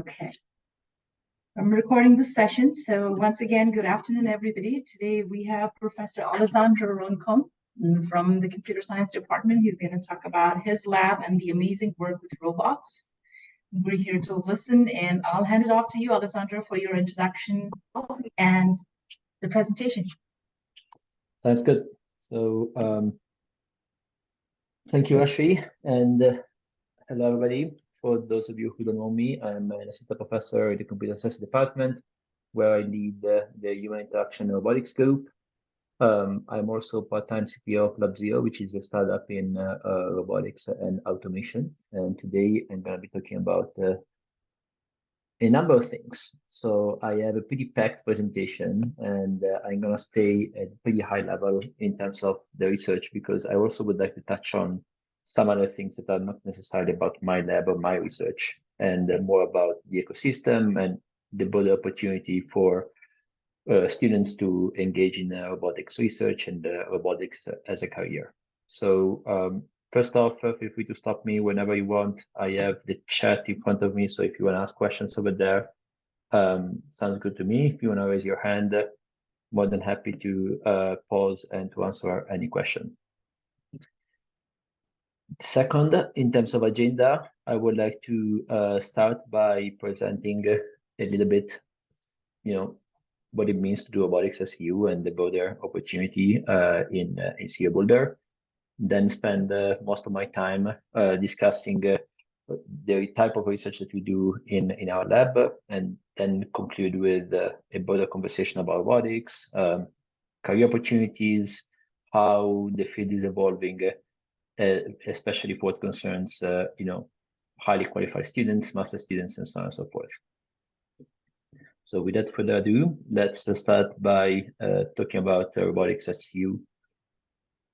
Okay, I'm recording this session. So once again, good afternoon, everybody. Today we have Professor Alessandro Roncom from the Computer Science Department. He's going to talk about his lab and the amazing work with robots. We're here to listen, and I'll hand it off to you, Alessandro, for your introduction and the presentation. Sounds good. So thank you, Ashi, and hello, everybody. For those of you who don't know me, I'm an assistant professor in the Computer Science Department, where I lead the Human Interaction and Robotics group. I'm also part-time CTO of LabZero, which is a startup in robotics and automation. And today I'm going to be talking about a number of things. So I have a pretty packed presentation, and I'm going to stay at a pretty high level in terms of the research, because I also would like to touch on some other things that are not necessarily about my lab or my research, and more about the ecosystem and the broader opportunity for students to engage in robotics research and robotics as a career. So first off, feel free to stop me whenever you want. I have the chat in front of me, so if you want to ask questions over there, sounds good to me. If you want to raise your hand, more than happy to pause and to answer any question. Second, in terms of agenda, I would like to start by presenting a little bit, what it means to do robotics as CU and the broader opportunity in CU Boulder. Then spend most of my time discussing the type of research that we do in our lab, and then conclude with a broader conversation about robotics, career opportunities, how the field is evolving, especially for what concerns highly qualified students, master students, and so on and so forth. So without further ado, let's start by talking about robotics at CU.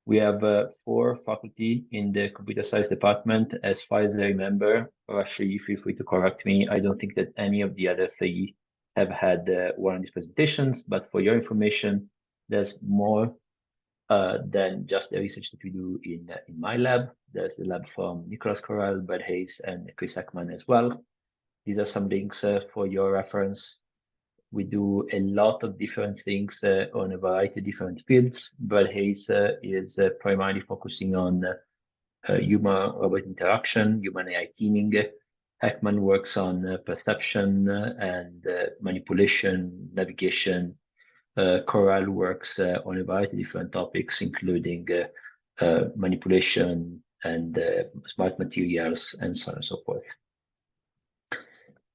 We have 4 faculty in the computer science department. As far as I remember, or actually feel free to correct me, I don't think that any of the other 3 have had one of these presentations, but for your information, there's more than just the research that we do in my lab. There's the lab from Nicholas Corral, Brad Hayes, and Chris Ekman as well. These are some links for your reference. We do a lot of different things on a variety of different fields. Brad Hayes is primarily focusing on human-robot interaction, human-AI teaming. Ekman works on perception and manipulation, navigation. Corral works on a variety of different topics, including manipulation and smart materials, and so on and so forth.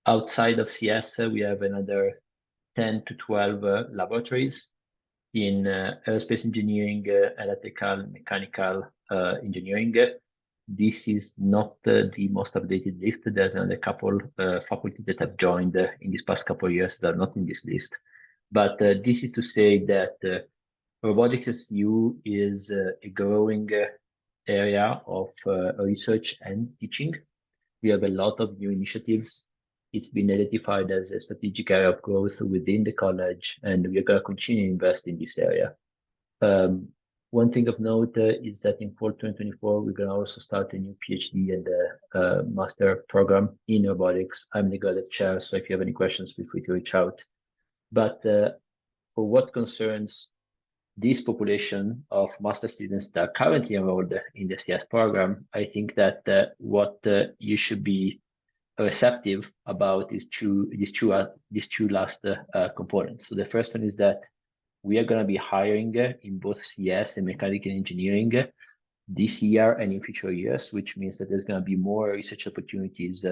Outside of CS, we have another 10 to 12 laboratories in aerospace engineering, electrical, mechanical engineering. This is not the most updated list. There's another couple faculties that have joined in these past couple of years that are not in this list. But this is to say that robotics at CU is a growing area of research and teaching. We have a lot of new initiatives. It's been identified as a strategic area of growth within the college, and we are going to continue to invest in this area. One thing of note is that in fall 2024, we're going to also start a new PhD and master program in robotics. I'm the graduate chair, so if you have any questions, feel free to reach out. But for what concerns this population of master students that are currently enrolled in the CS program, I think that what you should be receptive about these two last components. So the first one is that we are going to be hiring in both CS and mechanical engineering this year and in future years, which means that there's going to be more research opportunities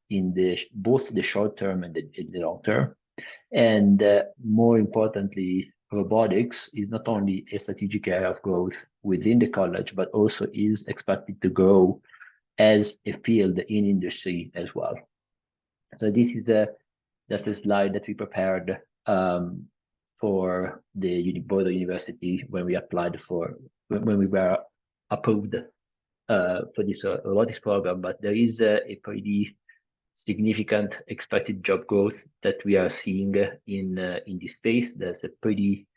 in both the short term and the long term. And more importantly, robotics is not only a strategic area of growth within the college, but also is expected to grow as a field in industry as well. So this is just a slide that we prepared for the Boulder University when we applied when we were approved for this robotics program. But there is a pretty significant expected job growth that we are seeing in this space. There's a pretty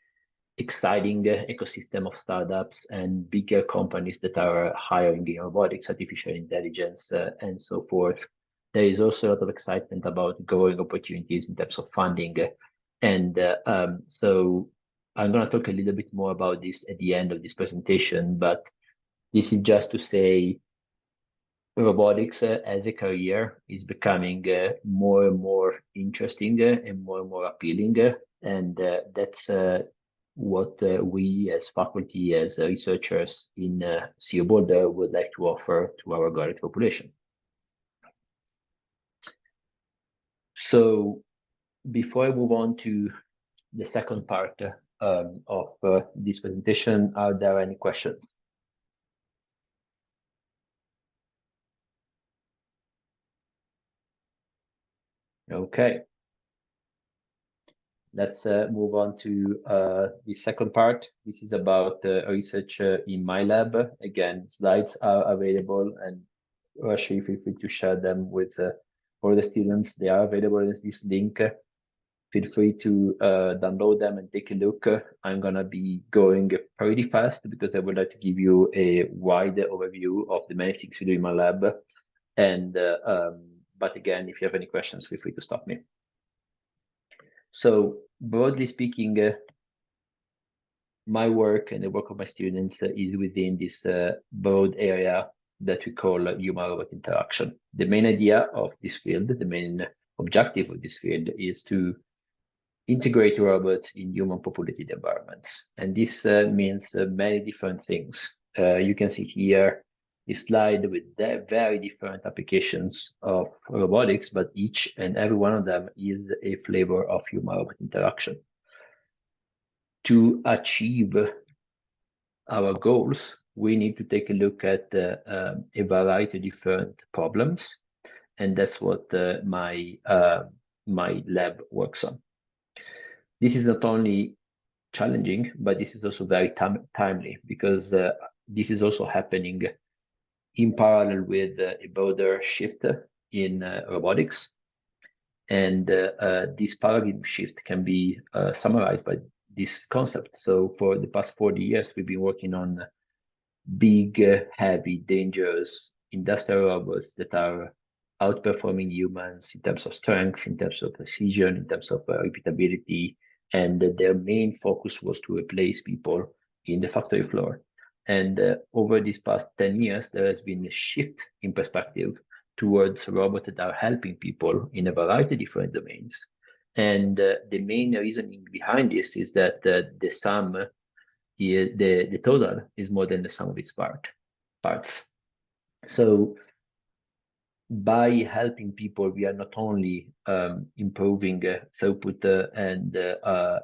exciting ecosystem of startups and bigger companies that are hiring in robotics, artificial intelligence, and so forth. there is also a lot of excitement about growing opportunities in terms of funding. And so I'm going to talk a little bit more about this at the end of this presentation, but this is just to say robotics as a career is becoming more and more interesting and more appealing. And that's what we as faculty, as researchers in HIRO Boulder would like to offer to our graduate population. So before I move on to the second part of this presentation, are there any questions? Okay. Let's move on to the second part. This is about research in my lab. Again, slides are available, and Rashi, feel free to share them with all the students. They are available in this link. Feel free to download them and take a look. I'm gonna be going pretty fast because I would like to give you a wide overview of the many things we do in my lab. And but again, if you have any questions, feel free to stop me. So broadly speaking, my work and the work of my students is within this broad area that we call human-robot interaction. The main idea of this field, the main objective of this field is to integrate robots in human-populated environments. And this means many different things. You can see here a slide with very different applications of robotics, but each and every one of them is a flavor of human-robot interaction. To achieve our goals, we need to take a look at a variety of different problems, and that's what my lab works on. This is not only challenging, but this is also very timely because this is also happening in parallel with a broader shift in robotics. And this paradigm shift can be summarized by this concept. So for the past 40 years, we've been working on big, heavy, dangerous industrial robots that are outperforming humans in terms of strength, in terms of precision, in terms of repeatability. And their main focus was to replace people in the factory floor. And over these past 10 years, there has been a shift in perspective towards robots that are helping people in a variety of different domains. And the main reasoning behind this is that the sum, the total is more than the sum of its parts. So by helping people, we are not only improving throughput and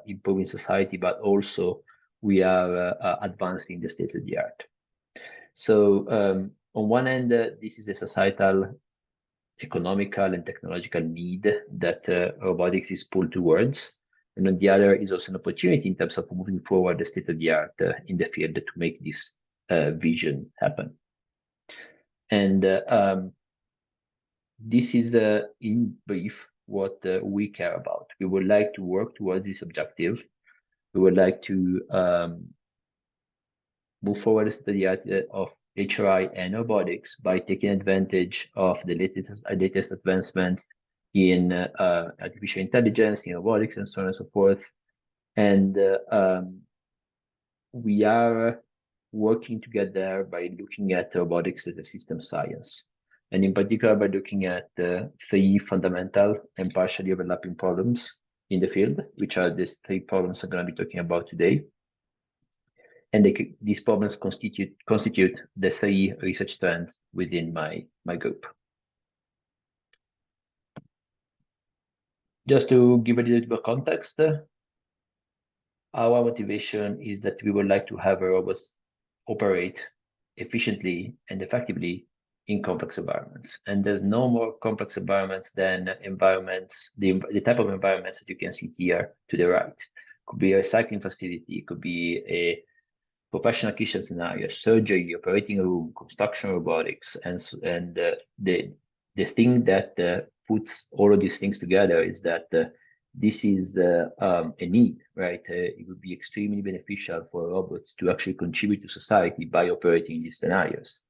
improving society, but also we are advancing the state of the art. So on one end, this is a societal, economical, and technological need that robotics is pulled towards. And on the other is also an opportunity in terms of moving forward the state of the art in the field to make this vision happen. And this is, in brief, what we care about. We would like to work towards this objective. We would like to move forward the state of the art of HRI and robotics by taking advantage of the latest advancements in artificial intelligence, in robotics, and so on and so forth. And we are working to get there by looking at robotics as a system science, and in particular by looking at three fundamental and partially overlapping problems in the field, which are these three problems I'm going to be talking about today. And these problems constitute the three research strands within my group. Just to give a little bit of context, our motivation is that we would like to have robots operate efficiently and effectively in complex environments. And there's no more complex environments than environments, the type of environments that you can see here to the right. It could be a recycling facility, it could be a professional kitchen scenario, surgery, operating room, construction robotics, and the thing that puts all of these things together is that this is a need, right? It would be extremely beneficial for robots to actually contribute to society by operating in these scenarios.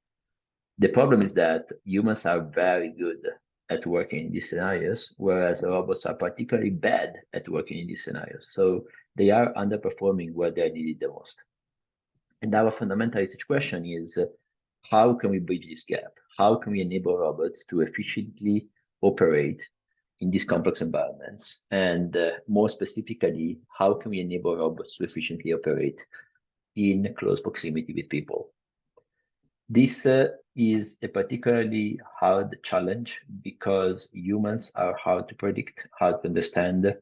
The problem is that humans are very good at working in these scenarios, whereas robots are particularly bad at working in these scenarios. So they are underperforming where they're needed the most. And our fundamental research question is, how can we bridge this gap? How can we enable robots to efficiently operate in these complex environments? And more specifically, how can we enable robots to efficiently operate in close proximity with people? This is a particularly hard challenge because humans are hard to predict, hard to understand,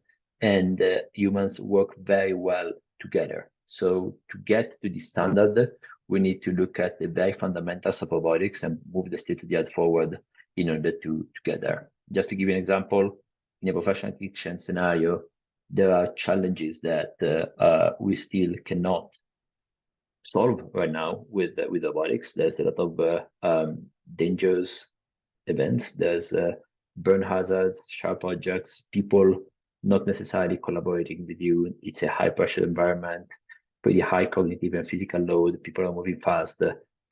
and humans work very well together. So to get to this standard, we need to look at the very fundamentals of robotics and move the state-of-the-art forward in order to get there. Just to give you an example, in a professional kitchen scenario, there are challenges that we still cannot solve right now with robotics. There's a lot of dangerous events. There's burn hazards, sharp objects, people not necessarily collaborating with you. It's a high pressure environment, pretty high cognitive and physical load. People are moving fast,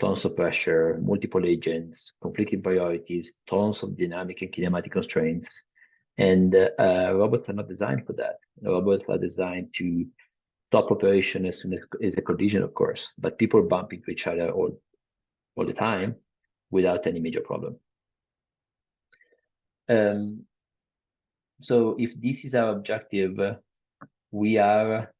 tons of pressure, multiple agents, conflicting priorities, tons of dynamic and kinematic constraints. And robots are not designed for that. Robots are designed to stop operation as soon as is a collision, of course, but people bump into each other all the time without any major problem. So if this is our objective, we are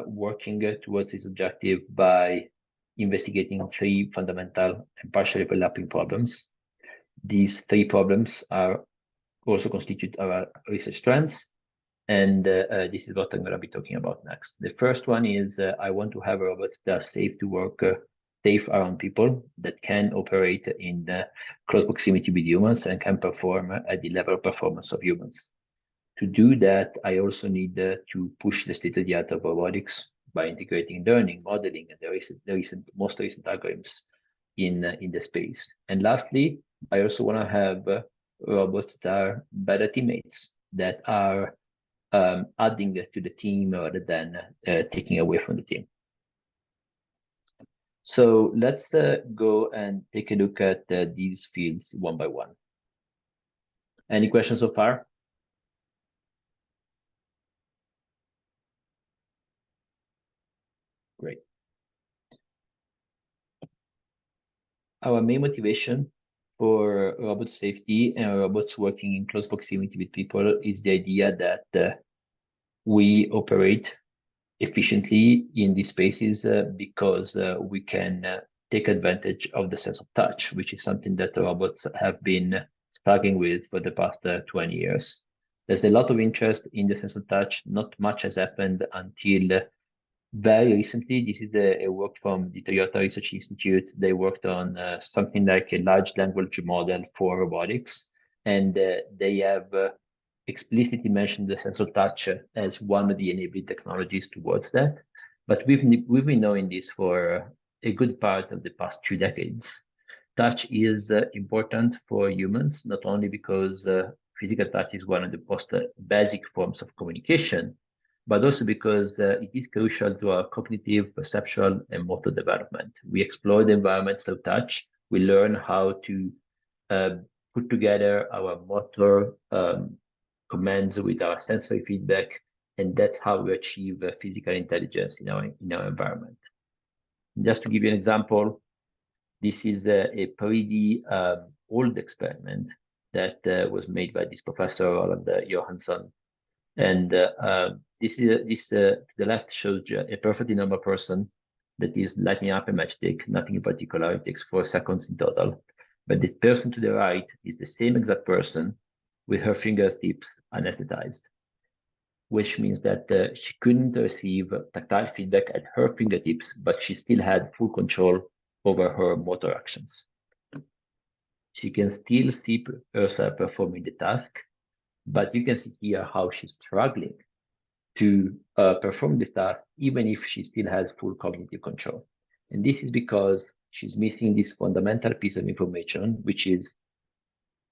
working towards this objective by investigating three fundamental and partially overlapping problems. These three problems are also constitute our research strengths, and this is what I'm going to be talking about next. The first one is I want to have robots that are safe to work, safe around people, that can operate in close proximity with humans and can perform at the level of performance of humans. To do that, I also need to push the state-of-the-art of robotics by integrating learning, modeling, and the most recent algorithms in the space. And lastly, I also want to have robots that are better teammates, that are adding to the team rather than taking away from the team. So let's go and take a look at these fields one by one. Any questions so far? Great. Our main motivation for robot safety and robots working in close proximity with people is the idea that we operate efficiently in these spaces because we can take advantage of the sense of touch, which is something that the robots have been struggling with for the past 20 years. There's a lot of interest in the sense of touch. Not much has happened until very recently. This is a work from the Toyota Research Institute. They worked on something like a large language model for robotics, and they have explicitly mentioned the sense of touch as one of the enabling technologies towards that. But we've been knowing this for a good part of the past 2 decades. Touch is important for humans, not only because physical touch is one of the most basic forms of communication, but also because it is crucial to our cognitive, perceptual, and motor development. We explore the environment through touch. We learn how to put together our motor commands with our sensory feedback, and that's how we achieve physical intelligence in our environment. Just to give you an example, this is a pretty old experiment that was made by this professor, Roland Johansson. And the left shows you a perfectly normal person that is lighting up a matchstick, nothing in particular. It takes 4 seconds in total. But the person to the right is the same exact person with her fingertips anesthetized, which means that she couldn't receive tactile feedback at her fingertips, but she still had full control over her motor actions. She can still see herself performing the task, but you can see here how she's struggling to perform this task, even if she still has full cognitive control. And this is because she's missing this fundamental piece of information, which is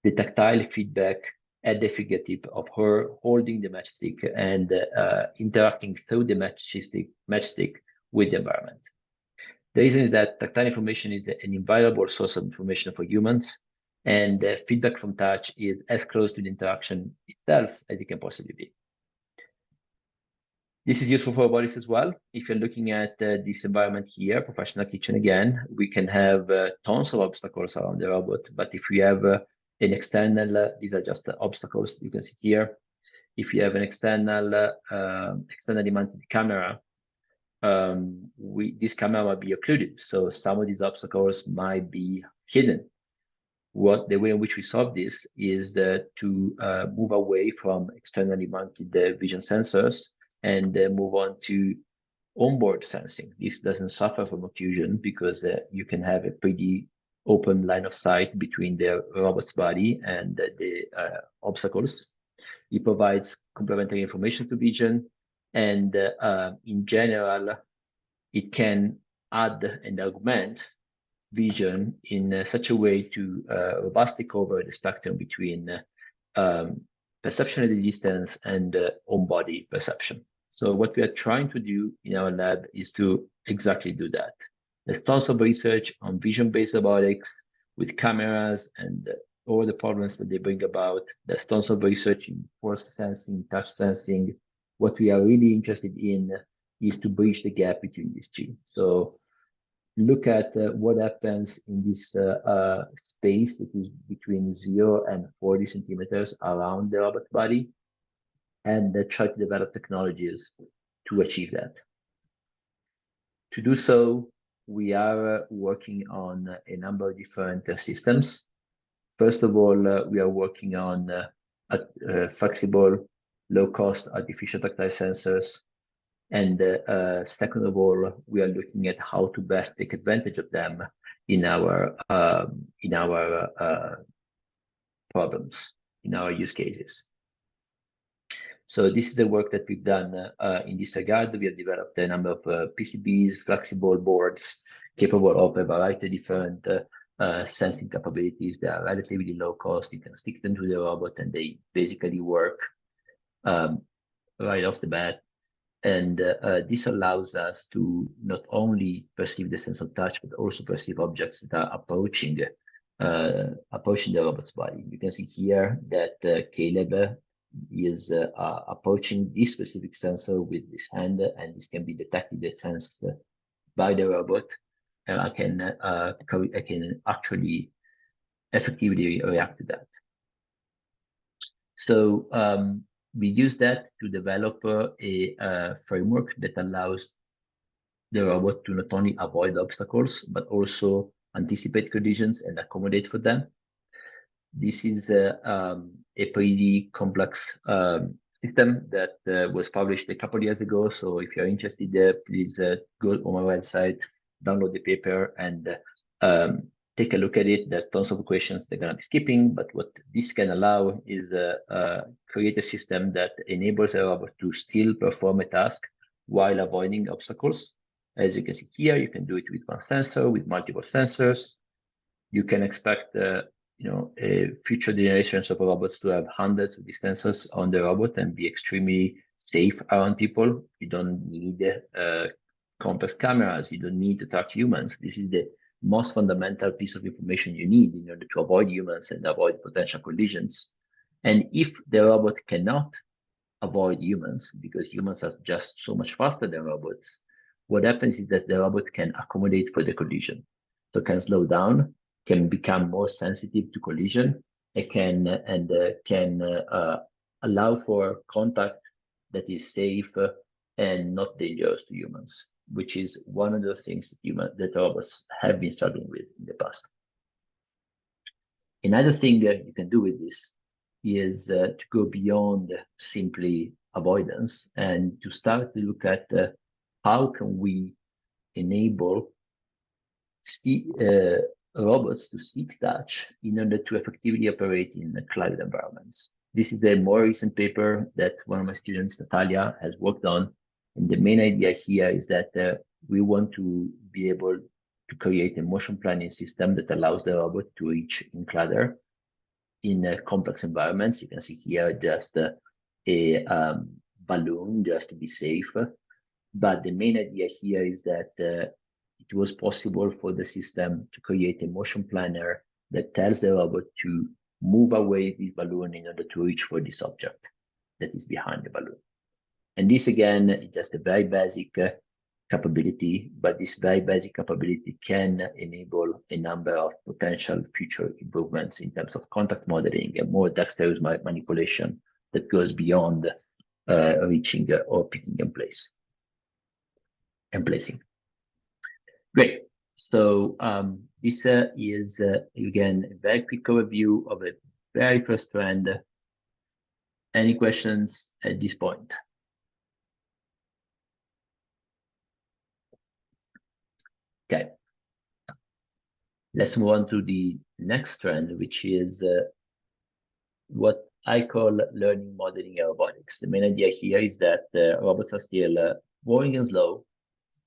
the tactile feedback at the fingertip of her holding the matchstick and interacting through the matchstick with the environment. The reason is that tactile information is an invaluable source of information for humans, And feedback from touch is as close to the interaction itself as it can possibly be. This is useful for robotics as well. If you're looking at this environment here, professional kitchen again, we can have tons of obstacles around the robot. But if we have an external, these are just the obstacles you can see here. If you have an external, externally mounted camera, this camera might be occluded. So some of these obstacles might be hidden. The way in which we solve this is to move away from externally mounted vision sensors and move on to onboard sensing. This doesn't suffer from occlusion because you can have a pretty open line of sight between the robot's body and the obstacles. It provides complementary information to vision, and in general, it can add and augment vision in such a way to robustly cover the spectrum between perception at a distance and on-body perception. So what we are trying to do in our lab is to exactly do that. There's tons of research on vision-based robotics with cameras and all the problems that they bring about. There's tons of research in force sensing, touch sensing. What we are really interested in is to bridge the gap between these two. So look at what happens in this space that is between 0 and 40 centimeters around the robot body, and try to develop technologies to achieve that. To do so, we are working on a number of different systems. First of all, we are working on flexible, low-cost artificial tactile sensors. And second of all, we are looking at how to best take advantage of them in our problems, in our use cases. So this is the work that we've done in this regard. We have developed a number of PCBs, flexible boards, capable of a variety of different sensing capabilities. They are relatively low cost. You can stick them to the robot and they basically work right off the bat. And this allows us to not only perceive the sense of touch, but also perceive objects that are approaching the robot's body. You can see here that Caleb is approaching this specific sensor with this hand, and this can be detected and sensed by the robot. And I can actually effectively react to that. So we use that to develop a framework that allows the robot to not only avoid obstacles, but also anticipate collisions and accommodate for them. This is a pretty complex system that was published a couple of years ago. So if you're interested, please go on my website, download the paper, and take a look at it. There's tons of questions they're going to be skipping, but what this can allow is create a system that enables a robot to still perform a task while avoiding obstacles. As you can see here, you can do it with one sensor, with multiple sensors. You can expect future generations of robots to have hundreds of these sensors on the robot and be extremely safe around people. You don't need complex cameras. You don't need to track humans. This is the most fundamental piece of information you need in order to avoid humans and avoid potential collisions. And if the robot cannot avoid humans, because humans are just so much faster than robots, what happens is that the robot can accommodate for the collision. So can slow down, can become more sensitive to collision, and can allow for contact that is safe and not dangerous to humans, which is one of the things that robots have been struggling with in the past. Another thing that you can do with this is to go beyond simply avoidance and to start to look at how can we enable robots to seek touch in order to effectively operate in cloud environments. This is a more recent paper that one of my students, Natalia, has worked on. And the main idea here is that we want to be able to create a motion planning system that allows the robot to reach enclosure in complex environments. You can see here just a balloon just to be safe. But the main idea here is that it was possible for the system to create a motion planner that tells the robot to move away this balloon in order to reach for this object that is behind the balloon. And this again is just a very basic capability, but this very basic capability can enable a number of potential future improvements in terms of contact modeling and more dexterous manipulation that goes beyond reaching or picking in place and placing. Great. So this is, again, a very quick overview of a very first trend. Any questions at this point? Okay. Let's move on to the next trend, which is what I call learning modeling robotics. The main idea here is that robots are still boring and slow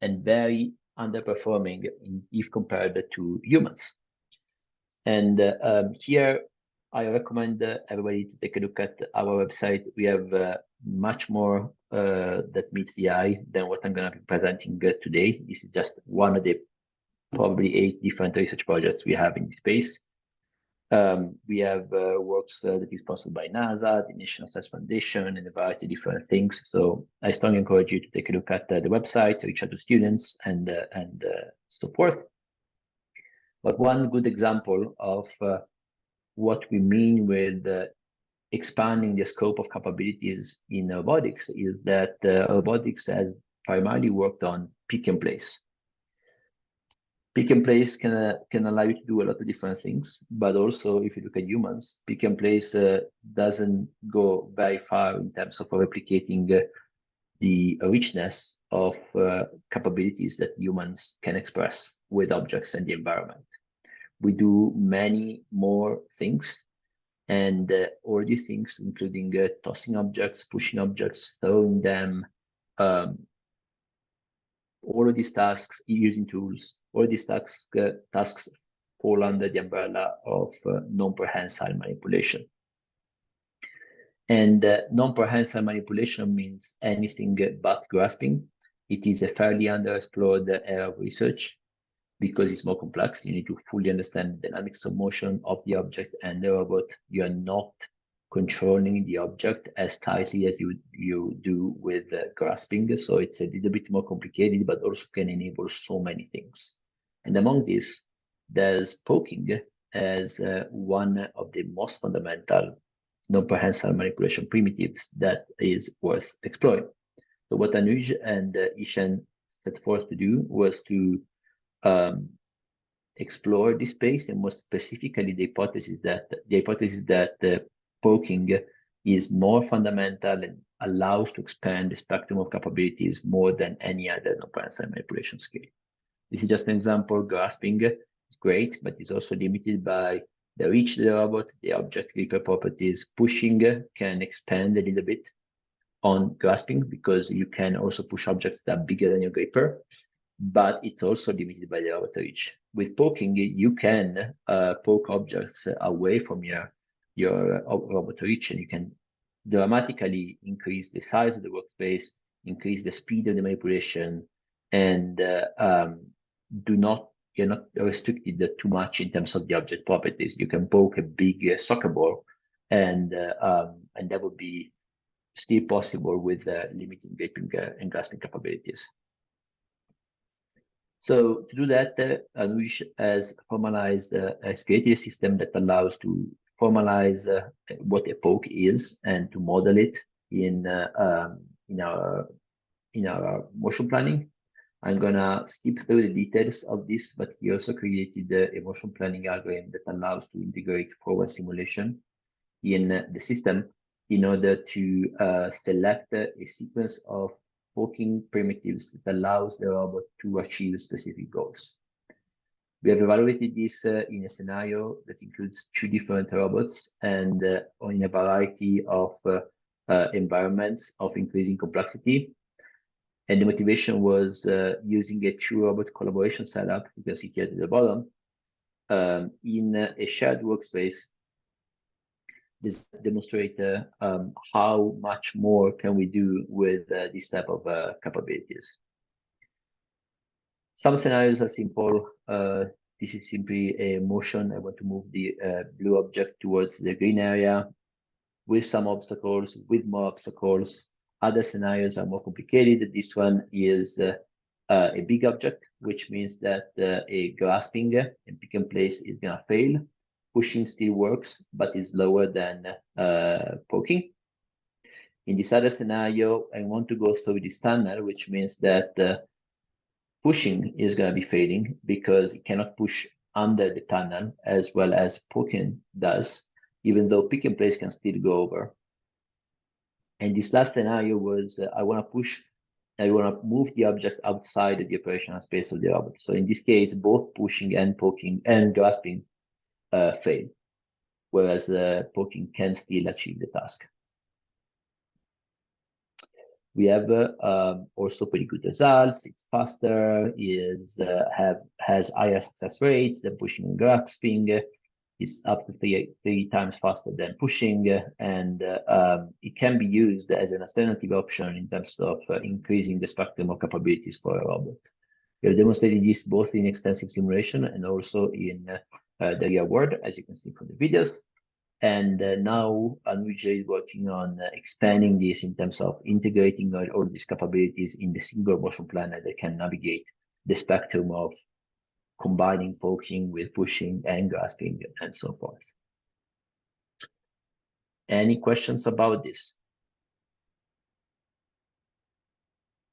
and very underperforming if compared to humans. And here I recommend everybody to take a look at our website. We have much more that meets the eye than what I'm going to be presenting today. This is just one of the probably 8 different research projects we have in this space. We have works that is sponsored by NASA, the National Science Foundation, and a variety of different things. So I strongly encourage you to take a look at the website, reach out to students, and so forth. But one good example of what we mean with expanding the scope of capabilities in robotics is that robotics has primarily worked on pick and place. Pick and place can allow you to do a lot of different things, but also if you look at humans, pick and place doesn't go very far in terms of replicating the richness of capabilities that humans can express with objects and the environment. We do many more things, and all these things, including tossing objects, pushing objects, throwing them, all of these tasks, using tools, all these tasks fall under the umbrella of non-prehensile manipulation. And non-prehensile manipulation means anything but grasping. It is a fairly underexplored area of research because it's more complex. You need to fully understand the dynamics of motion of the object and the robot. You are not controlling the object as tightly as you do with grasping. So it's a little bit more complicated, but also can enable so many things. And among these, there's poking as one of the most fundamental non-prehensile manipulation primitives that is worth exploring. So what Anuj and Ishan set forth to do was to explore this space, and more specifically the hypothesis that poking is more fundamental and allows to expand the spectrum of capabilities more than any other non-prehensile manipulation skill. This is just an example. Grasping is great, but it's also limited by the reach of the robot, the object gripper properties. Pushing can expand a little bit on grasping because you can also push objects that are bigger than your gripper, but it's also limited by the robot reach. With poking, you can poke objects away from your robot reach, and you can dramatically increase the size of the workspace, increase the speed of the manipulation, and you're not restricted too much in terms of the object properties. You can poke a big soccer ball, and that would be still possible with limited gripping and grasping capabilities. So to do that, Anuj has created a system that allows to formalize what a poke is and to model it in our motion planning. I'm gonna skip through the details of this, but he also created a motion planning algorithm that allows to integrate forward simulation in the system in order to select a sequence of poking primitives that allows the robot to achieve specific goals. We have evaluated this in a scenario that includes 2 different robots and in a variety of environments of increasing complexity. And the motivation was using a 2-robot collaboration setup, you can see here at the bottom, in a shared workspace. This demonstrator how much more can we do with this type of capabilities. Some scenarios are simple. This is simply a motion. I want to move the blue object towards the green area with some obstacles, with more obstacles. Other scenarios are more complicated. This one is a big object, which means that a grasping and pick and place is gonna fail. Pushing still works, but is lower than poking. In this other scenario, I want to go through this tunnel, which means that pushing is going to be failing because it cannot push under the tunnel as well as poking does, even though pick and place can still go over. And this last scenario was I want to move the object outside of the operational space of the robot. So in this case, both pushing and poking and grasping fail, whereas poking can still achieve the task. We have also pretty good results. It's faster, has higher success rates than pushing and grasping. It's up to three times faster than pushing, and it can be used as an alternative option in terms of increasing the spectrum of capabilities for a robot. We have demonstrated this both in extensive simulation and also in the real world, as you can see from the videos. And now Anuja is working on expanding this in terms of integrating all these capabilities in the single motion planner that can navigate the spectrum of combining poking with pushing and grasping and so forth. Any questions about this?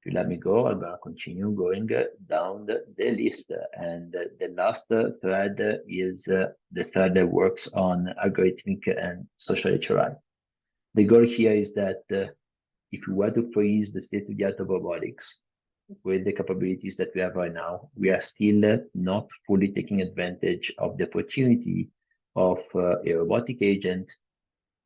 If you let me go, I'm going to continue going down the list. And the last thread is the thread that works on algorithmic and social HRI. The goal here is that if we were to freeze the state of the art of robotics with the capabilities that we have right now, we are still not fully taking advantage of the opportunity of a robotic agent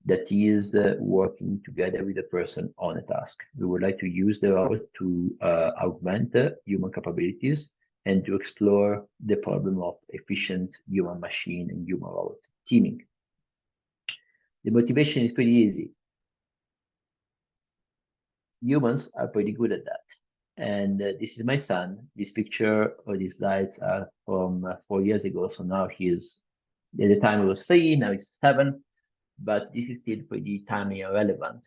that is working together with a person on a task. We would like to use the robot to augment human capabilities and to explore the problem of efficient human machine and human robot teaming. The motivation is pretty easy. Humans are pretty good at that. And this is my son. This picture or these slides are from 4 years ago. So now he's, at the time he was 3, now he's 7. But this is still pretty timely and relevant.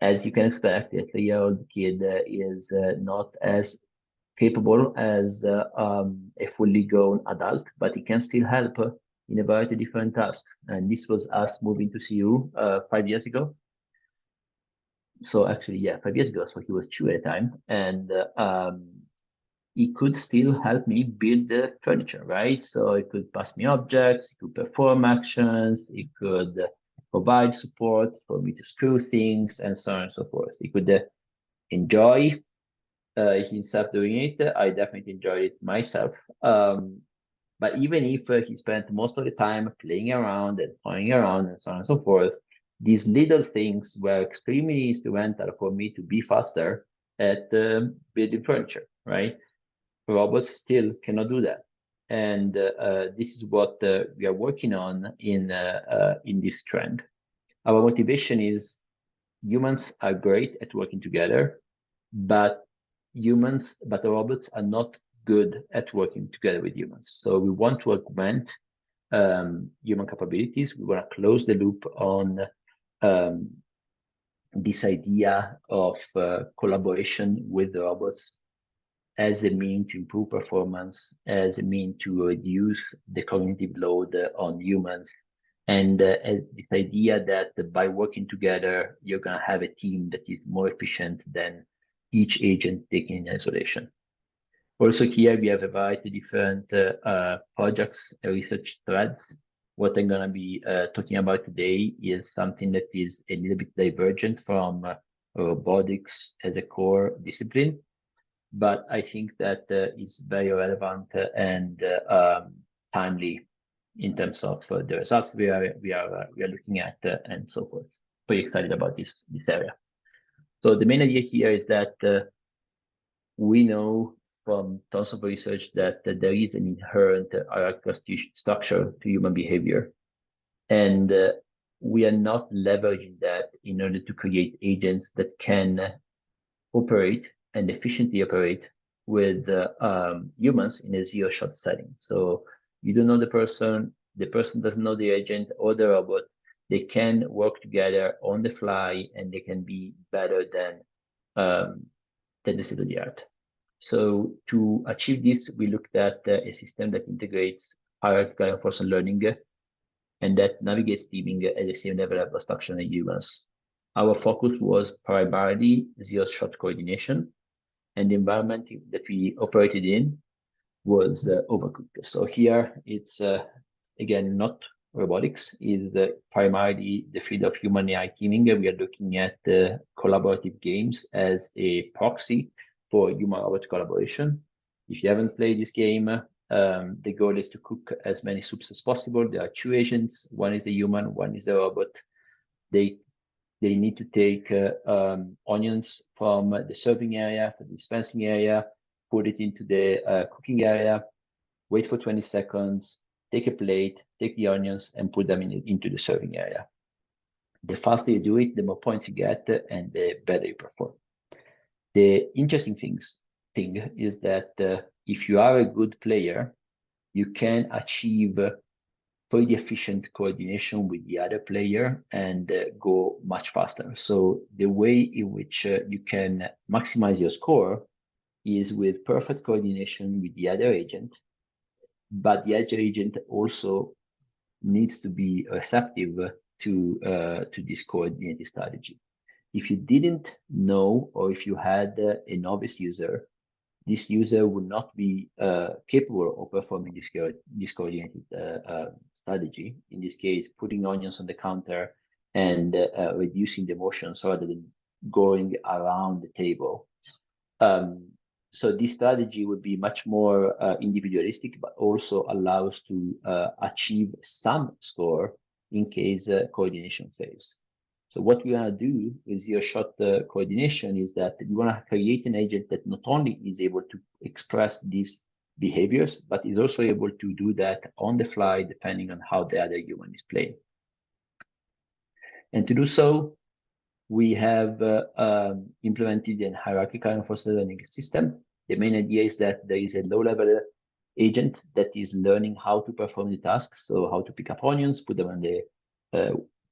As you can expect, a 3-year-old kid is not as capable as a fully grown adult, but he can still help in a variety of different tasks. And this was us moving to CU 5 years ago. So actually, yeah, 5 years ago. So he was 2 at the time. And he could still help me build the furniture, right? So it could pass me objects, it could perform actions, it could provide support for me to screw things, and so on and so forth. He could enjoy himself doing it. I definitely enjoyed it myself. But even if he spent most of the time playing around and toying around and so on and so forth, these little things were extremely instrumental for me to be faster at building furniture, right? Robots still cannot do that, and this is what we are working on in this trend. Our motivation is humans are great at working together, but robots are not good at working together with humans. So we want to augment human capabilities. We want to close the loop on this idea of collaboration with the robots as a mean to improve performance, as a mean to reduce the cognitive load on humans, and this idea that by working together, you're going to have a team that is more efficient than each agent taken in isolation. Also here, we have a variety of different projects, research threads. What I'm going to be talking about today is something that is a little bit divergent from robotics as a core discipline. But I think that is very relevant and timely in terms of the results we are looking at and so forth. Pretty excited about this area. So the main idea here is that we know from tons of research that there is an inherent hierarchical structure to human behavior, and we are not leveraging that in order to create agents that can operate and efficiently operate with humans in a zero-shot setting. So you don't know the person doesn't know the agent or the robot. They can work together on the fly, and they can be better than the state of the art. So to achieve this, we looked at a system that integrates hierarchical reinforcement learning and that navigates teaming at the same level of abstraction as humans. Our focus was primarily zero-shot coordination, and the environment that we operated in was Overcooked. So here it's again not robotics, is primarily the field of human AI teaming. We are looking at collaborative games as a proxy for human-robot collaboration. If you haven't played this game, the goal is to cook as many soups as possible. There are two agents. One is a human, one is a robot. They need to take onions from the serving area, the dispensing area, put it into the cooking area, wait for 20 seconds, take a plate, take the onions, and put them into the serving area. The faster you do it, the more points you get, and the better you perform. The interesting thing is that if you are a good player, you can achieve pretty efficient coordination with the other player and go much faster. So the way in which you can maximize your score is with perfect coordination with the other agent, but the other agent also needs to be receptive to this coordinated strategy. If you didn't know, or if you had a novice user, this user would not be capable of performing this coordinated strategy. In this case, putting onions on the counter and reducing the motions rather than going around the table. So this strategy would be much more individualistic, but also allows to achieve some score in case coordination fails. So what we want to do with zero-shot coordination is that we want to create an agent that not only is able to express these behaviors, but is also able to do that on the fly, depending on how the other human is playing. And to do so, we have implemented an hierarchical reinforcement learning system. The main idea is that there is a low-level agent that is learning how to perform the task. So how to pick up onions, put them on the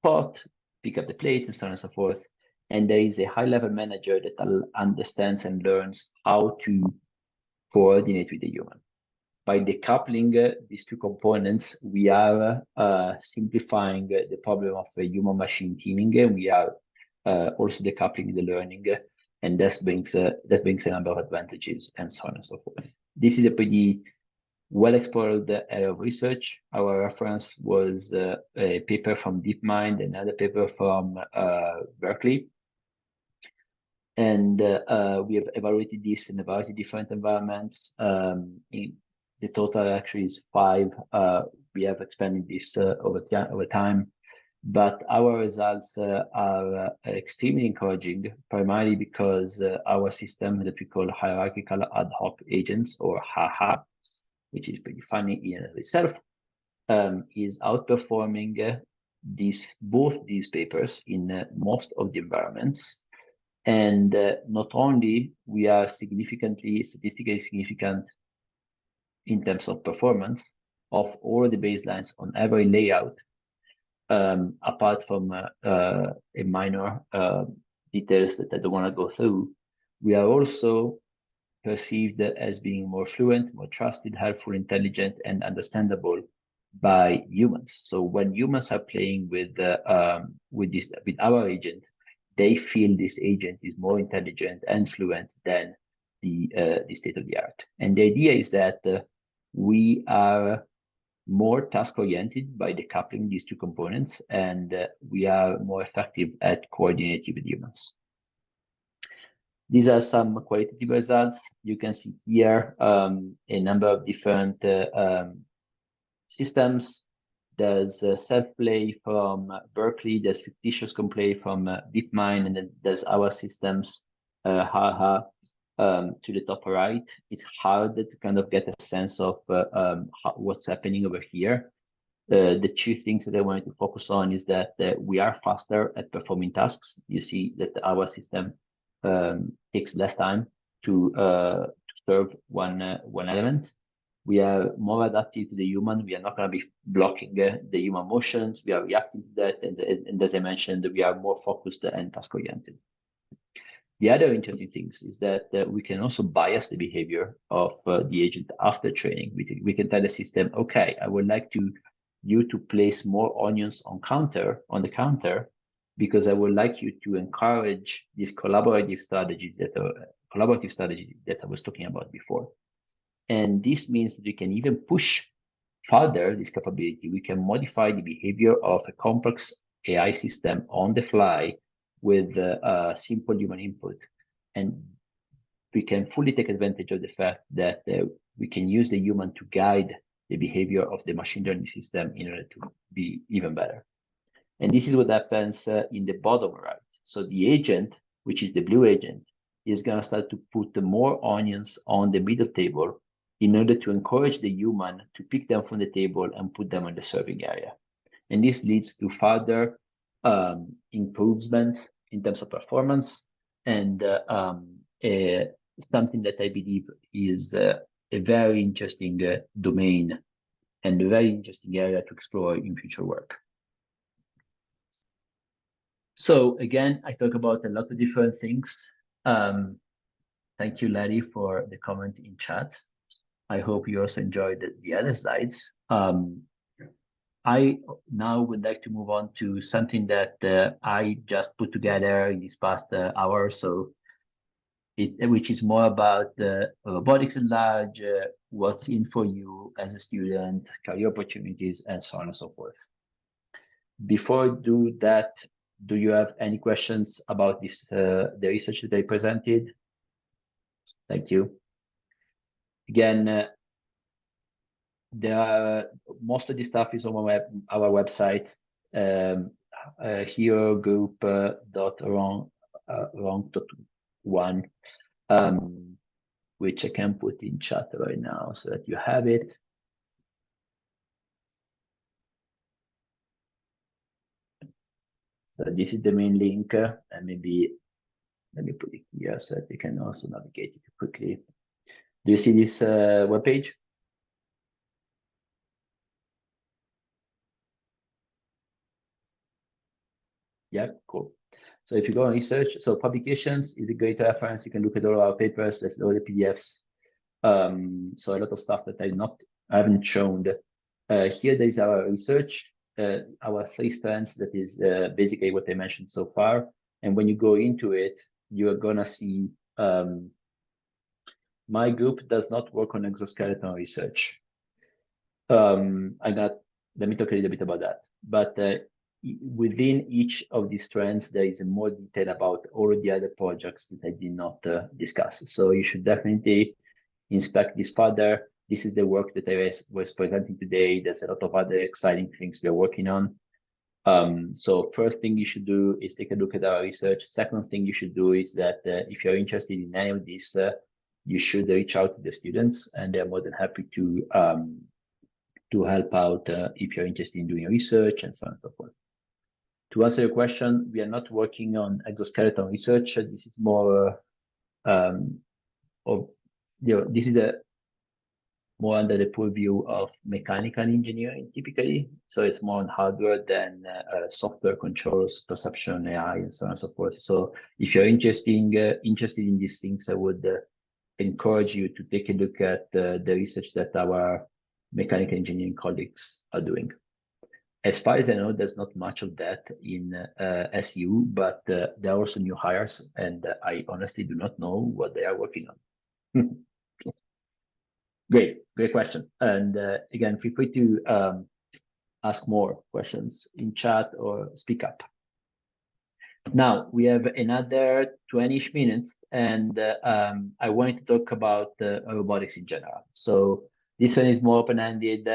pot, pick up the plates, and so on and so forth. And there is a high-level manager that understands and learns how to coordinate with the human. By decoupling these two components, we are simplifying the problem of human-machine teaming. We are also decoupling the learning, and that brings a number of advantages, and so on and so forth. This is a pretty well-explored area of research. Our reference was a paper from DeepMind, another paper from Berkeley. And we have evaluated this in a variety of different environments. The total actually is 5. We have expanded this over time. But our results are extremely encouraging, primarily because our system that we call hierarchical ad hoc agents, or HAHA, which is pretty funny in and of itself, is outperforming both these papers in most of the environments. And not only we are statistically significant in terms of performance of all the baselines on every layout, apart from a minor details that I don't want to go through, we are also perceived as being more fluent, more trusted, helpful, intelligent, and understandable by humans. So when humans are playing with our agent, they feel this agent is more intelligent and fluent than the state of the art. And the idea is that we are more task-oriented by decoupling these two components, and we are more effective at coordinating with humans. These are some qualitative results. You can see here a number of different systems. There's self-play from Berkeley, there's fictitious play from DeepMind, and then there's our systems, HAHA, to the top right. It's hard to kind of get a sense of what's happening over here. The two things that I wanted to focus on is that we are faster at performing tasks. You see that our system takes less time to serve one element. We are more adaptive to the human. We are not going to be blocking the human motions. We are reacting to that. And as I mentioned, we are more focused and task-oriented. The other interesting things is that we can also bias the behavior of the agent after training. We can tell the system, okay, I would like you to place more onions on the counter, because I would like you to encourage this collaborative strategy that I was talking about before. And this means that we can even push further this capability. We can modify the behavior of a complex AI system on the fly with simple human input. And we can fully take advantage of the fact that we can use the human to guide the behavior of the machine learning system in order to be even better. And this is what happens in the bottom right. So the agent, which is the blue agent, is going to start to put more onions on the middle table in order to encourage the human to pick them from the table and put them in the serving area. And this leads to further improvements in terms of performance, and something that I believe is a very interesting domain and a very interesting area to explore in future work. So again, I talk about a lot of different things. Thank you, Larry, for the comment in chat. I hope you also enjoyed the other slides. I now would like to move on to something that I just put together in this past hour or so, which is more about robotics at large, what's in for you as a student, career opportunities, and so on and so forth. Before I do that, do you have any questions about this, the research that I presented? Thank you. Again, most of the stuff is on our website, HIRO.group.wrong.1, which I can put in chat right now so that you have it. So this is the main link, and maybe let me put it here so that you can also navigate it quickly. Do you see this webpage? Yeah, cool. So if you go on research, so publications is a great reference. You can look at all our papers, there's all the PDFs. So a lot of stuff that I haven't shown. Here there is our research, our 3 strands, that is basically what I mentioned so far. And when you go into it, you are gonna see my group does not work on exoskeleton research. Let me talk a little bit about that. But within each of these strands, there is more detail about all of the other projects that I did not discuss. So you should definitely inspect this further. This is the work that I was presenting today. There's a lot of other exciting things we are working on. So first thing you should do is take a look at our research. Second thing you should do is that if you're interested in any of this, you should reach out to the students, and they're more than happy to help out if you're interested in doing research and so on and so forth. To answer your question, we are not working on exoskeleton research. This is more this is more under the purview of mechanical engineering typically. So it's more on hardware than software controls, perception, AI, and so on and so forth. So if you're interested in these things, I would encourage you to take a look at the research that our mechanical engineering colleagues are doing. As far as I know, there's not much of that in SU, but there are also new hires, and I honestly do not know what they are working on. Great question. And again, feel free to ask more questions in chat or speak up. Now we have another 20-ish minutes, and I wanted to talk about robotics in general. So this one is more open-ended.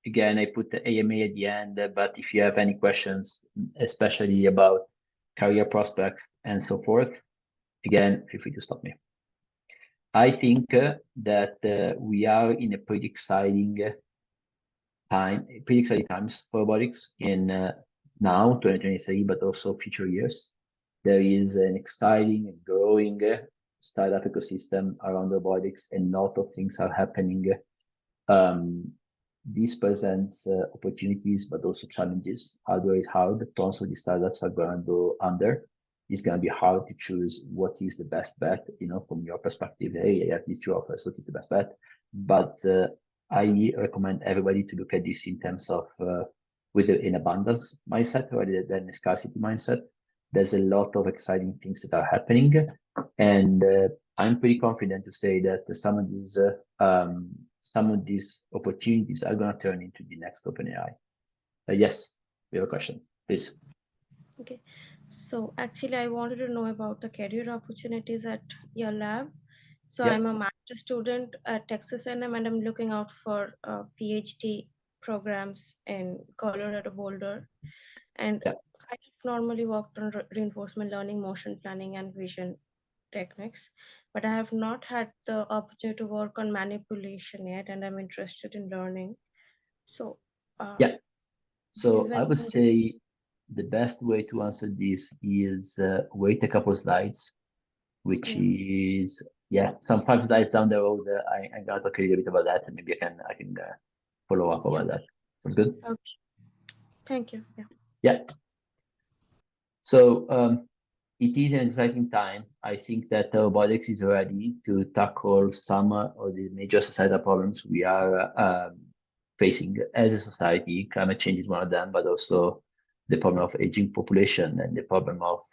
Again, I put the AMA at the end, but if you have any questions, especially about career prospects and so forth, again, feel free to stop me. I think that we are in a pretty exciting times for robotics in now 2023, but also future years. There is an exciting and growing startup ecosystem around robotics, and a lot of things are happening. This presents opportunities, but also challenges. Hardware is hard. Tons of these startups are going to go under. It's going to be hard to choose what is the best bet, from your perspective. Hey, I have these two offers. What is the best bet? But I recommend everybody to look at this in terms of with an abundance mindset rather than a scarcity mindset. There's a lot of exciting things that are happening, and I'm pretty confident to say that some of these opportunities are going to turn into the next OpenAI. Yes, we have a question, please. Okay, so actually I wanted to know about the career opportunities at your lab. So Yeah. I'm a master's student at Texas A&M, and I'm looking out for PhD programs in Colorado Boulder. And Yeah. I have normally worked on reinforcement learning, motion planning, and vision techniques, but I have not had the opportunity to work on manipulation yet, and I'm interested in learning. So, Yeah. do you So have I would anything say the best way to answer this is wait a couple slides, which is some 5 slides down the road. I'm gonna talk a little bit about that, and maybe I can follow up about that. Sounds good. Okay. Thank you. Yeah. Yeah. So it is an exciting time. I think that robotics is ready to tackle some of the major societal problems we are facing as a society. Climate change is one of them, but also the problem of aging population and the problem of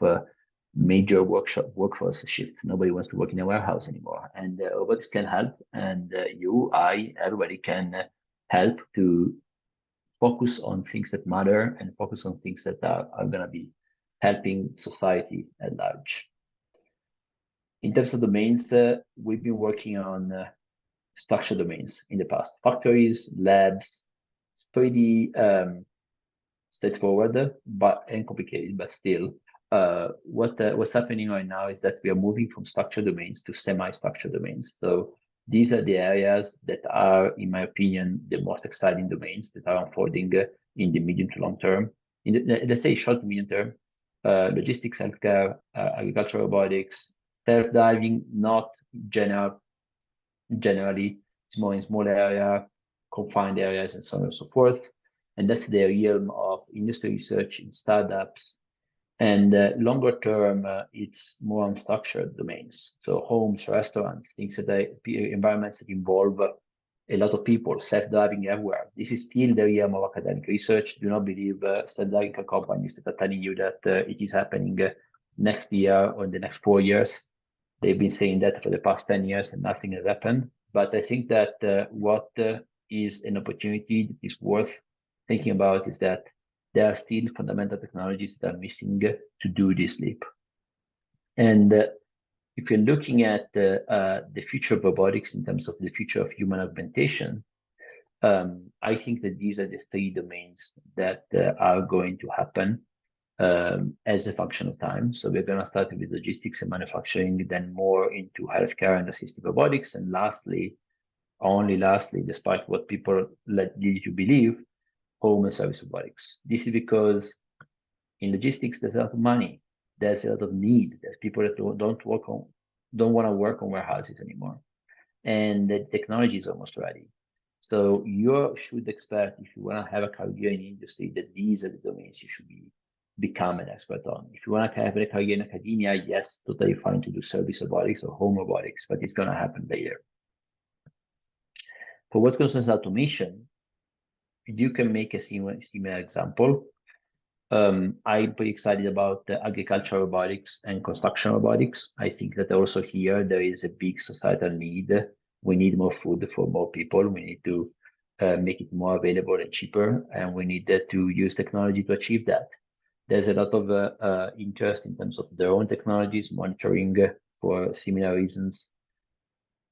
major workforce shifts. Nobody wants to work in a warehouse anymore, and robotics can help. And everybody can help to focus on things that matter and focus on things that are going to be helping society at large. In terms of domains, we've been working on structured domains in the past. Factories, labs, it's pretty straightforward and complicated, but still. What's happening right now is that we are moving from structured domains to semi-structured domains. So these are the areas that are, in my opinion, the most exciting domains that are unfolding in the medium to long term. Let's say short to medium term, logistics, healthcare, agricultural robotics, self-driving, not generally, it's more in small area, confined areas, and so on and so forth. And that's the realm of industry research in startups. And longer term, it's more on structured domains. So homes, restaurants, environments that involve a lot of people, self-driving everywhere. This is still the realm of academic research. Do not believe self-driving companies that are telling you that it is happening next year or in the next 4 years. They've been saying that for the past 10 years and nothing has happened. But I think that what is an opportunity that is worth thinking about is that there are still fundamental technologies that are missing to do this leap. And if you're looking at the future of robotics in terms of the future of human augmentation, I think that these are the 3 domains that are going to happen as a function of time. So we're going to start with logistics and manufacturing, then more into healthcare and assistive robotics, and lastly, despite what people lead you to believe, home and service robotics. This is because in logistics, there's a lot of money. There's a lot of need. There's people that don't want to work on warehouses anymore. And the technology is almost ready. So you should expect, if you want to have a career in the industry, that these are the domains you should become an expert on. If you want to have a career in academia, yes, totally fine to do service robotics or home robotics, but it's going to happen later. For what concerns automation, you can make a similar example. I'm pretty excited about the agricultural robotics and construction robotics. I think that also here there is a big societal need. We need more food for more people. We need to make it more available and cheaper, and we need to use technology to achieve that. There's a lot of interest in terms of their own technologies, monitoring for similar reasons.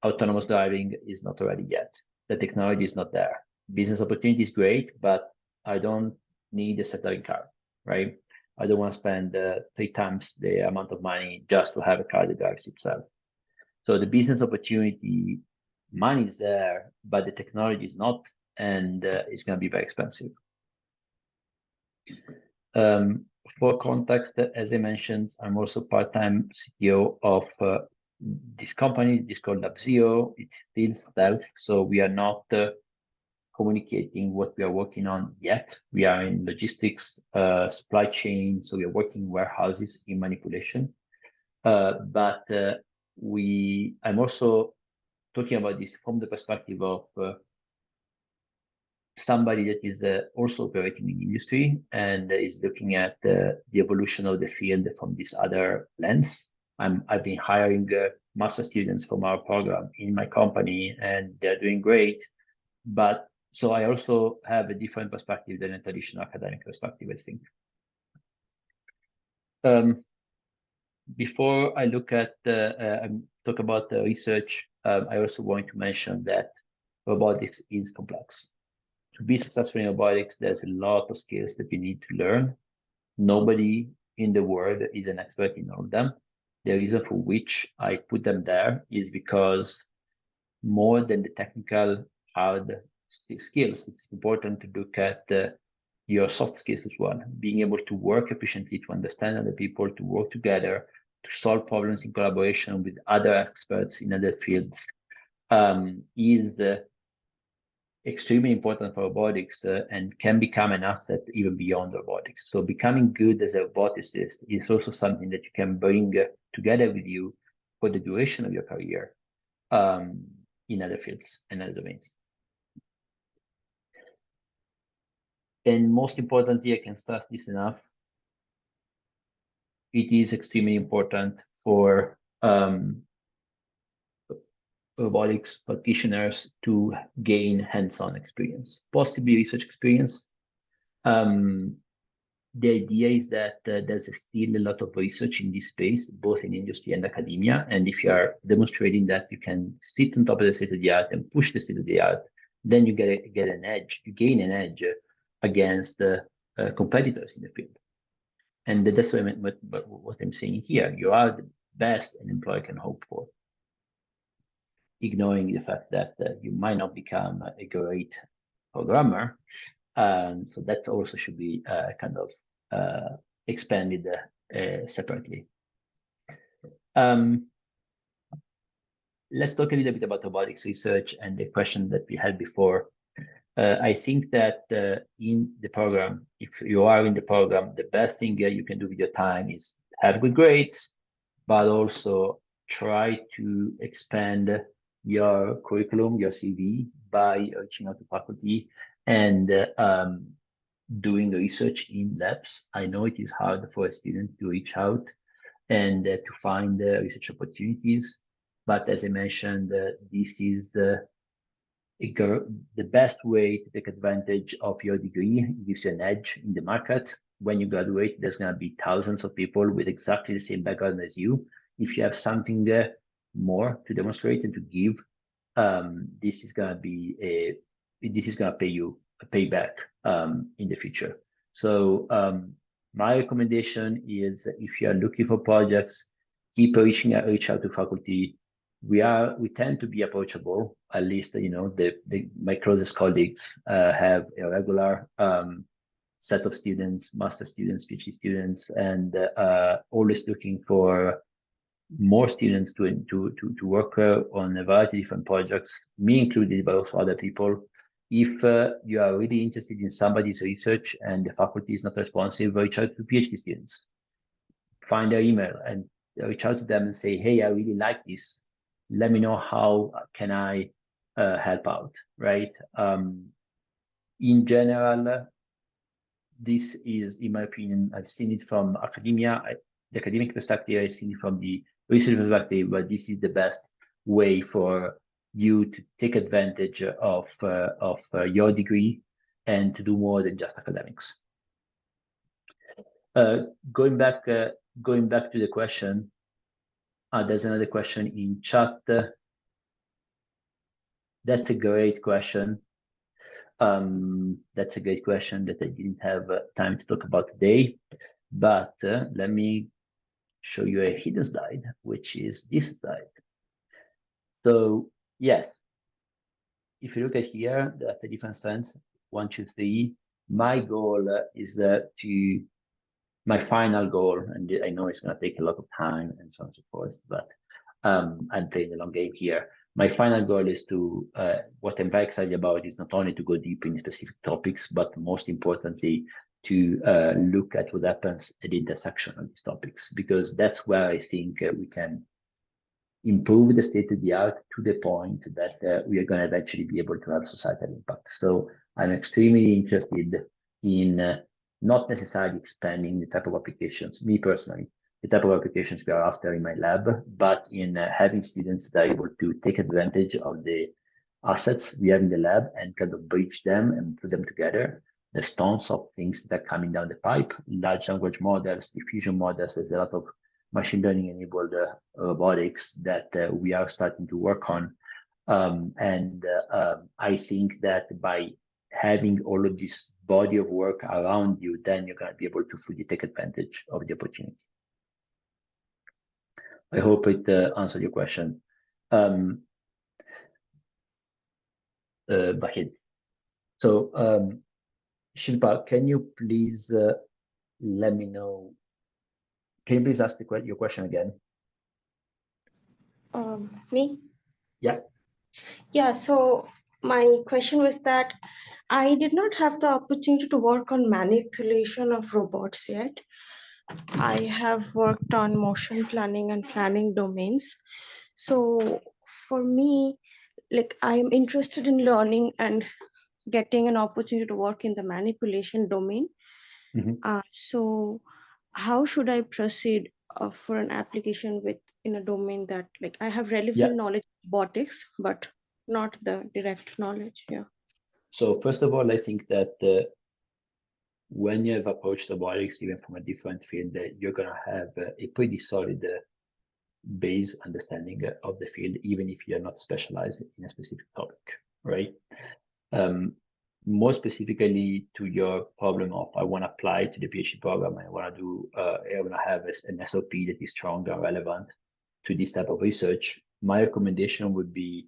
Autonomous driving is not ready yet. The technology is not there. Business opportunity is great, but I don't need a self-driving car, right? I don't want to spend 3 times the amount of money just to have a car that drives itself. So the business opportunity, money is there, but the technology is not, and it's going to be very expensive. For context, as I mentioned, I'm also part-time CTO of this company is called HIRO. It's still stealth, so we are not communicating what we are working on yet. We are in logistics, supply chain, so we are working in warehouses in manipulation. But I'm also talking about this from the perspective of somebody that is also operating in industry and is looking at the evolution of the field from this other lens. I've been hiring master students from our program in my company, and they're doing great. But so I also have a different perspective than a traditional academic perspective, I think. Before I look at talk about the research, I also want to mention that robotics is complex. To be successful in robotics, there's a lot of skills that you need to learn. Nobody in the world is an expert in all of them. The reason for which I put them there is because more than the technical hard skills, it's important to look at your soft skills as well. Being able to work efficiently, to understand other people, to work together, to solve problems in collaboration with other experts in other fields is extremely important for robotics and can become an asset even beyond robotics. So becoming good as a roboticist is also something that you can bring together with you for the duration of your career in other fields and other domains. And most importantly, I can stress this enough, it is extremely important for robotics practitioners to gain hands-on experience, possibly research experience. The idea is that there's still a lot of research in this space, both in industry and academia. And if you are demonstrating that you can sit on top of the state of the art and push the state of the art, then you get an edge, you gain an edge against competitors in the field. And that's what I'm saying here. You are the best an employer can hope for, ignoring the fact that you might not become a great programmer. So that also should be kind of expanded separately. Let's talk a little bit about robotics research and the question that we had before. I think that in the program, if you are in the program, the best thing you can do with your time is have good grades, but also try to expand your curriculum, your CV, by reaching out to faculty and doing research in labs. I know it is hard for a student to reach out and to find research opportunities, but as I mentioned, this is the best way to take advantage of your degree. It gives you an edge in the market. When you graduate, there's going to be thousands of people with exactly the same background as you. If you have something more to demonstrate and to give, this is going to pay you a payback in the future. So my recommendation is, if you are looking for projects, keep reach out to faculty. We tend to be approachable. At least my closest colleagues have a regular set of students, master students, PhD students, and always looking for more students to work on a variety of different projects, me included, but also other people. If you are really interested in somebody's research and the faculty is not responsive, reach out to PhD students. Find their email and reach out to them and say, hey, I really like this. Let me know how can I help out, right? In general, this is, in my opinion, I've seen it from academia, the academic perspective, I've seen it from the research perspective, but this is the best way for you to take advantage of your degree and to do more than just academics. Going back to the question, there's another question in chat. That's a great question. That's a great question that I didn't have time to talk about today, but let me show you a hidden slide, which is this slide. So yes, if you look at here, that's a different sense. 1, 2, 3. My goal is my final goal, and I know it's going to take a lot of time and so on and so forth, but and playing the long game here. My final goal is to, what I'm very excited about is not only to go deep in specific topics, but most importantly, to look at what happens at the intersection of these topics, because that's where I think we can improve the state of the art to the point that we are going to eventually be able to have societal impact. So I'm extremely interested in not necessarily expanding the type of applications, me personally, the type of applications we are after in my lab, but in having students that are able to take advantage of the assets we have in the lab and kind of bridge them and put them together. There's tons of things that are coming down the pipe, large language models, diffusion models. There's a lot of machine learning enabled robotics that we are starting to work on. I think that by having all of this body of work around you, then you're going to be able to fully take advantage of the opportunity. I hope it answered your question. Bahid. So, Shilpa, can you please let me know? Can you please ask your question again? Me? Yeah. Yeah, so my question was that I did not have the opportunity to work on manipulation of robots yet. I have worked on motion planning and planning domains. So for me, like I'm interested in learning and getting an opportunity to work in the manipulation domain. So how should I proceed for an application in a domain that like I have relevant knowledge of robotics, but not the direct knowledge? Yeah. So first of all, I think that when you have approached robotics, even from a different field, you're going to have a pretty solid base understanding of the field, even if you're not specialized in a specific topic, right? More specifically to your problem of I want to apply to the PhD program, I want to have an SOP that is strong and relevant to this type of research. My recommendation would be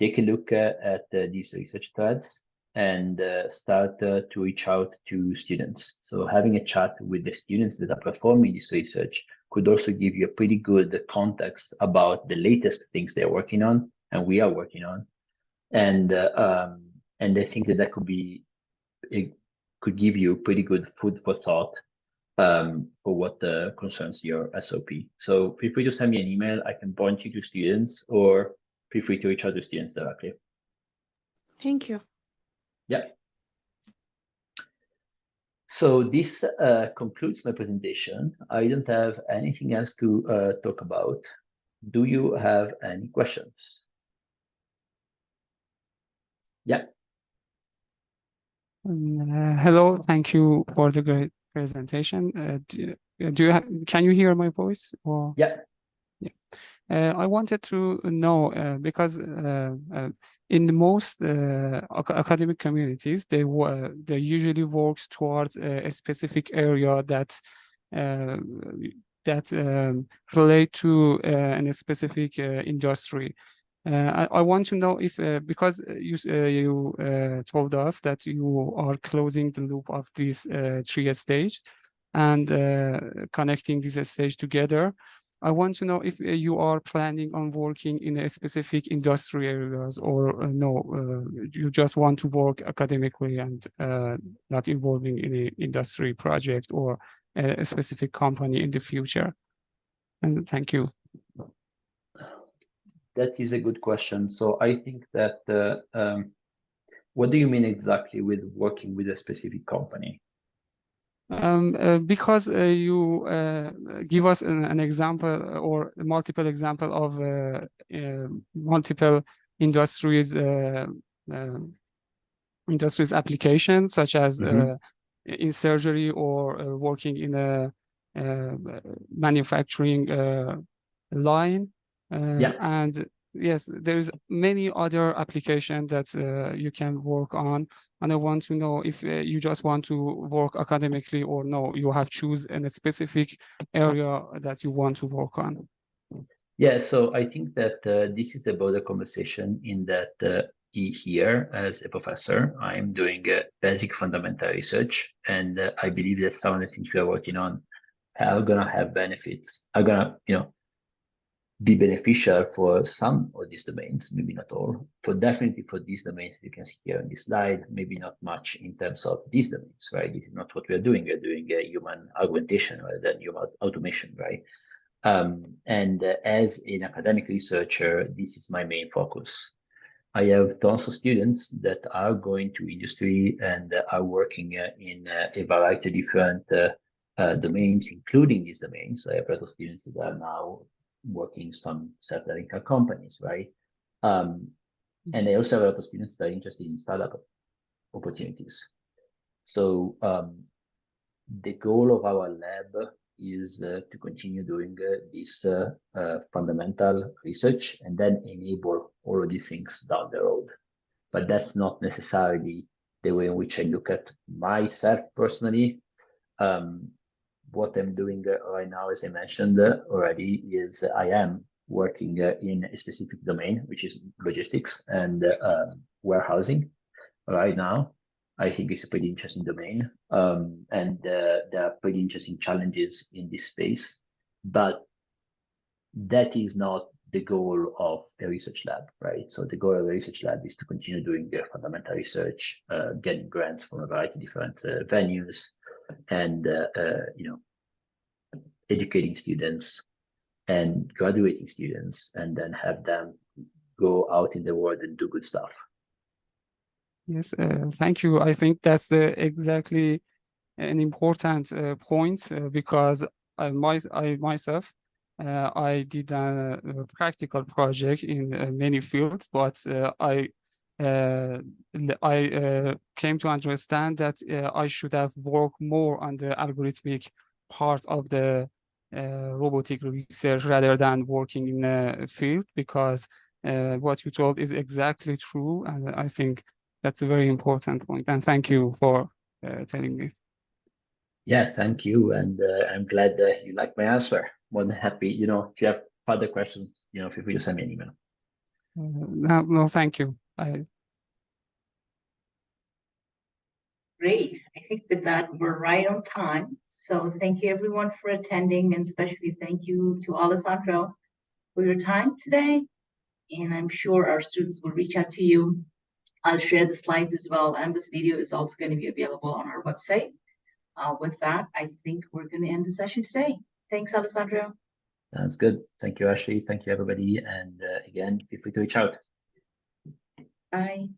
take a look at these research threads and start to reach out to students. So having a chat with the students that are performing this research could also give you a pretty good context about the latest things they're working on and we are working on. And I think that it could give you pretty good food for thought for what concerns your SOP. So feel free to send me an email. I can point you to students, or feel free to reach out to students directly. Thank you. Yeah. So this concludes my presentation. I don't have anything else to talk about. Do you have any questions? Yeah. Hello, thank you for the great presentation. Can you hear my voice? Or? Yeah. I wanted to know because in the most academic communities, they usually works towards a specific area that relate to a specific industry. I want to know if because you told us that you are closing the loop of these 3 stages and connecting these stages together. I want to know if you are planning on working in a specific industry areas or no, you just want to work academically and not involving any industry project or a specific company in the future. And thank you. That is a good question. So I think that what do you mean exactly with working with a specific company? Because you give us an example or multiple example of multiple industries applications, such as in surgery or working in a manufacturing line. And yes, there's many other applications that you can work on. And I want to know if you just want to work academically or no, you have choose a specific area that you want to work on. Yeah, so I think that this is a broader conversation in that here as a professor, I'm doing basic fundamental research, and I believe that some of the things we are working on are going to have benefits, are going to, be beneficial for some of these domains, maybe not all, but definitely for these domains you can see here on this slide, maybe not much in terms of these domains, right? This is not what we're doing. We're doing human augmentation rather than human automation, right? As an academic researcher, this is my main focus. I have tons of students that are going to industry and are working in a variety of different domains, including these domains. I have a lot of students that are now working some self-driving car companies, right? And I also have a lot of students that are interested in startup opportunities. So the goal of our lab is to continue doing this fundamental research and then enable all of these things down the road. But that's not necessarily the way in which I look at myself personally. What I'm doing right now, as I mentioned already, is I am working in a specific domain, which is logistics and warehousing right now. I think it's a pretty interesting domain, and there are pretty interesting challenges in this space, but that is not the goal of a research lab, right? So the goal of a research lab is to continue doing fundamental research, getting grants from a variety of different venues, and educating students and graduating students, and then have them go out in the world and do good stuff. Yes, thank you. I think that's exactly an important point because I myself I did a practical project in many fields, but I came to understand that I should have worked more on the algorithmic part of the robotic research rather than working in a field, because what you told is exactly true, and I think that's a very important point. And thank you for telling me. Yeah, thank you, and I'm glad that you like my answer. More than happy. If you have further questions, feel free to send me an email. No, thank you. Great. I think with that, we're right on time. So thank you everyone for attending, and especially thank you to Alessandro for your time today. And I'm sure our students will reach out to you. I'll share the slides as well, and this video is also going to be available on our website. With that, I think we're going to end the session today. Thanks, Alessandro. Sounds good. Thank you, Ashley. Thank you, everybody. And again, feel free to reach out. Bye.